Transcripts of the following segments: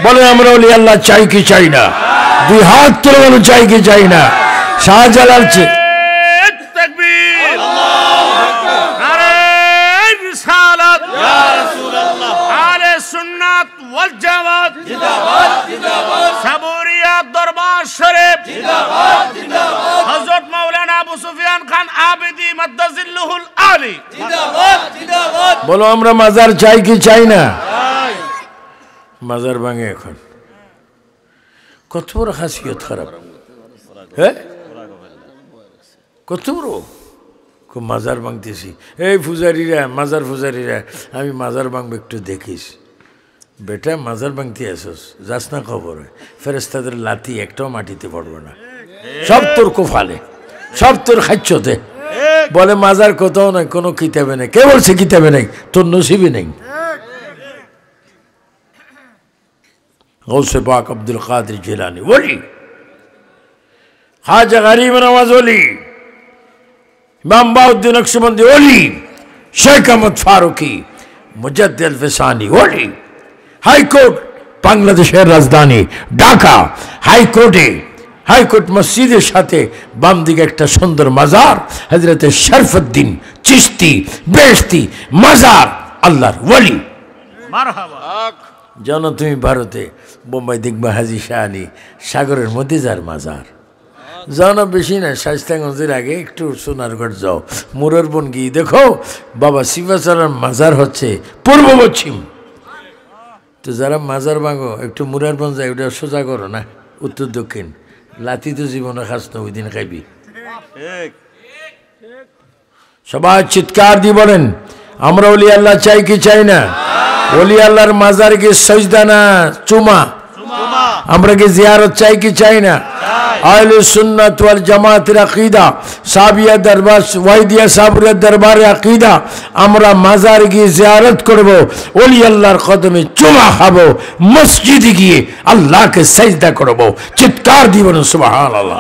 বলে আমরা ওলি আল্লাহ চাই কি চাই না? দুই হাত তুলে বলে চাই কি চাই না? শাহজালাল তাকবীর, আল্লাহু আকবার, নারে রিসালাত, ইয়া রাসূলুল্লাহ, আলে সুন্নাত ওয়াল জামাত জিন্দাবাদ জিন্দাবাদ, সাবুরিয়া দরবার শরীফ জিন্দাবাদ জিন্দাবাদ, হযরত মাওলানা আবু সুফিয়ান খান আবেদী মাদ্দাজিল্লুহুল আলী জিন্দাবাদ জিন্দাবাদ। বলো আমরা মাজার চাই কি চাই না? মাজার ভাঙে এখন কত বড় খাসিয়ত খারাপ, হ্যাঁ কত বড় খুব মাজার ভাঙতেছি। এই পূজারীরা, মাজার পূজারীরা, আমি মাজার ভাঙবো একটু দেখিস। বেটা মাজার ভাঙতে আসস, যাস না খবর ফেরেস্তাদের লাথি একটাও মাটিতে পড়বে না, সব তোর কোফালে, সব তোর খাচ্ছতে। বলে মাজার কোথাও নাই, কোনো কিতাবে নেই। কে বলছে কিতাবে নেই? তোর নসিবে নেই। গৌসে পাক আব্দুল কাদের জিলানী ওলি, খাজা গরিব নওয়াজ ওলি, ইমাম বাউদ্দিন নকশবন্দি ওলি, শেখ আহমদ ফারুকি, মুজাদ্দিদ ফিসানি ওলি। হাইকোর্ট বাংলাদেশের রাজধানী ঢাকা, হাইকোর্ট মসজিদের সাথে বাম দিকে একটা সুন্দর মাজার, হযরতে শরফুদ্দিন চিশতি বেহেশতি মাজার, আল্লাহর ওলি। মারহাবা। জানো তুমি ভারতে বোম্বাই দেখবা হাজি শাহ আলী সাগরের মধ্যে যার মাজার। যাও না, বেশি না, শাইস্তাগঞ্জের আগে একটু সোনারগড় যাও, মুরার বন গিয়ে দেখো বাবা শিবাচার্যের মাজার হচ্ছে পূর্ব পশ্চিম। তো যারা মাজার ভাঙো একটু মুরার বন যায়, ওটা সোজা করো না, উত্তর দক্ষিণ। লাতি তো জীবনে খাস না, ওই দিন খাইবি। সবাই চিৎকার দিয়ে বলেন আমরা ওলি আল্লাহ চাই কি চাই না? ওলি আল্লাহর মাজার কি সজদা না চুমা? আমরা কি জিয়ারত চাই কি চাই না? আহলে সুন্নাত ওয়াল জামাতের আকীদা, সাবিয়া দরবার, ওয়াইদিয়া সাবরিয়া দরবারে আকীদা, আমরা মাজার গিয়ে জিয়ারত করব, ওলি আল্লাহর কদমে চুমা খাবো, মসজিদে গিয়ে আল্লাহকে সিজদা করব। চিৎকার দিয়ে বলুন সুবহানাল্লাহ।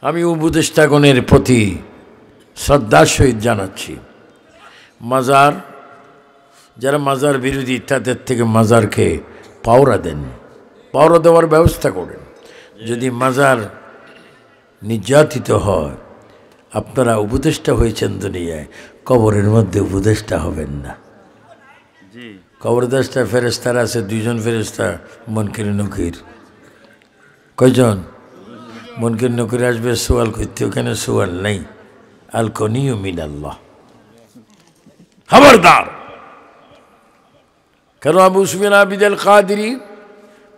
আমি উপদেষ্টাগণের প্রতি শ্রদ্ধার সহিত জানাচ্ছি, মাজার যারা মাজার বিরোধী তাদের থেকে মাজারকে পাওরা দেন, পাওরা দেওয়ার ব্যবস্থা করেন। যদি মাজার নির্যাতিত হয়, আপনারা উপদেষ্টা হয়েছেন দুনিয়ায়, কবরের মধ্যে উপদেষ্টা হবেন না। কবরদেষ্টা ফেরেস্তারা আছে, দুইজন ফেরেস্তা, মুনকির নকির। কয়জন? মুনকির নকির আসবে সোয়াল করতে, ওখানে সোয়াল নেই। আল কনিউ মিনাল্লাহ, খবরদার। কেন আবু সুফিয়ান আবিদ আল কাদেরী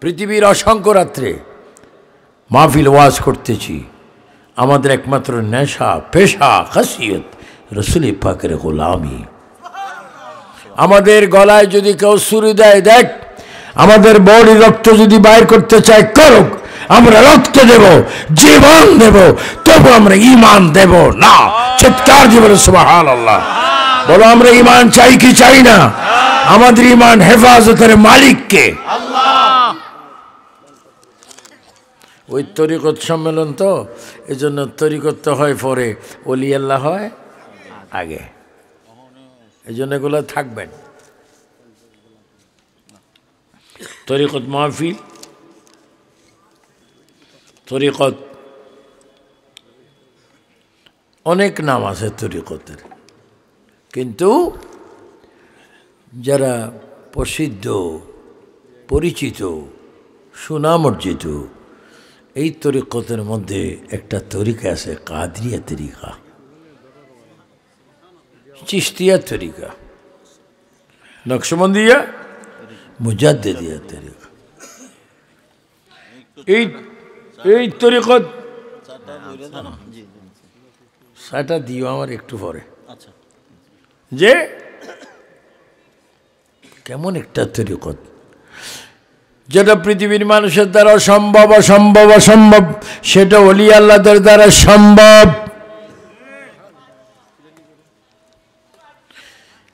পৃথিবীর অসংখ্য রাত্রে মাহফিল ওয়াজ করতেছি, আমাদের একমাত্র নেশা, পেশা, খাসিয়ত রসুল পাকের গোলামি। আমাদের গলায় যদি কেউ ছুরি দেয়, দেখ, আমাদের বডি রক্ত যদি বাইর করতে চায় করুক, আমরা রক্ত দেব, জীবন দেব, তবু আমরা ঈমান দেব না। চিৎকার দিয়ে বলো সুবহানাল্লাহ। বলো আমরা ঈমান চাই কি চাই না? আমাদের ঈমান হেফাজতের মালিককে আল্লাহ। ওই তরিকত সম্মেলন তো, এই জন্য তরিকত তো হয় পরে, ওলি আল্লাহ হয় আগে, এই জন্য এগুলো থাকবেন। তরিকত মাহফিল, তরিকত অনেক নাম আছে তরিকতের, কিন্তু যারা প্রসিদ্ধ, পরিচিত, সুনামর্জিত, এই তরিকতের মধ্যে একটা তরিকা আছে কাদরিয়া তরিকা, চিশতিয়া তরিকা, নকশবন্দিয়া, মুজাদ্দিদিয়া তরিকা। এই তরিকত সেটা দিও আমার একটু পরে, যে কেমন একটা তরিকত যেটা পৃথিবীর মানুষের দ্বারা সম্ভব, অসম্ভব, অসম্ভব, সেটা ওলি আল্লাহদের দ্বারা সম্ভব।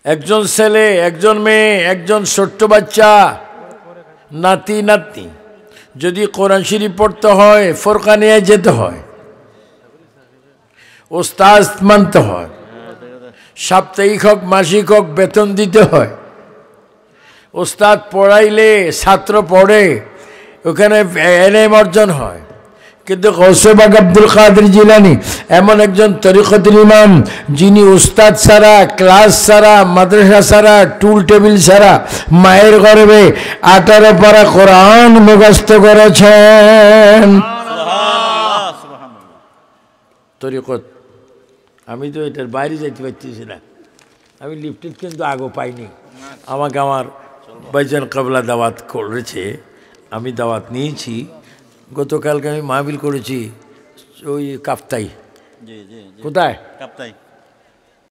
একজন ছেলে, একজন মেয়ে, একজন ছোট্ট বাচ্চা, নাতি নাতনি যদি কোরআন শরীফ পড়তে হয়, ফোরকানিয়া যেতে হয়, ওস্তাদ মানতে হয়, সাপ্তাহিক হোক মাসিক হোক বেতন দিতে হয়, ওস্তাদ পড়াইলে ছাত্র পড়ে, ওখানে এলেম অর্জন হয়। কিন্তু গৌসে পাক আব্দুল কাদের জিলানী এমন একজন তরিকতের ইমাম, যিনি উস্তাদ ছাড়া, ক্লাস ছাড়া, মাদ্রাসা ছাড়া, টুল টেবিল ছাড়া মায়ের গর্ভে 18 পারা কোরআন মুখস্থ করেছেন। তরিকত আমি তো এটার বাইরে যাইতে পারতেছি না। আমি লিফটেড কিন্তু আগেও পাইনি। আমাকে আমার ভাইজান কাবলা দাওয়াত করেছে, আমি দাওয়াত নিয়েছি। গতকালকে আমি মাহফিল করেছি ওই কাপ্তাই। কোথায়?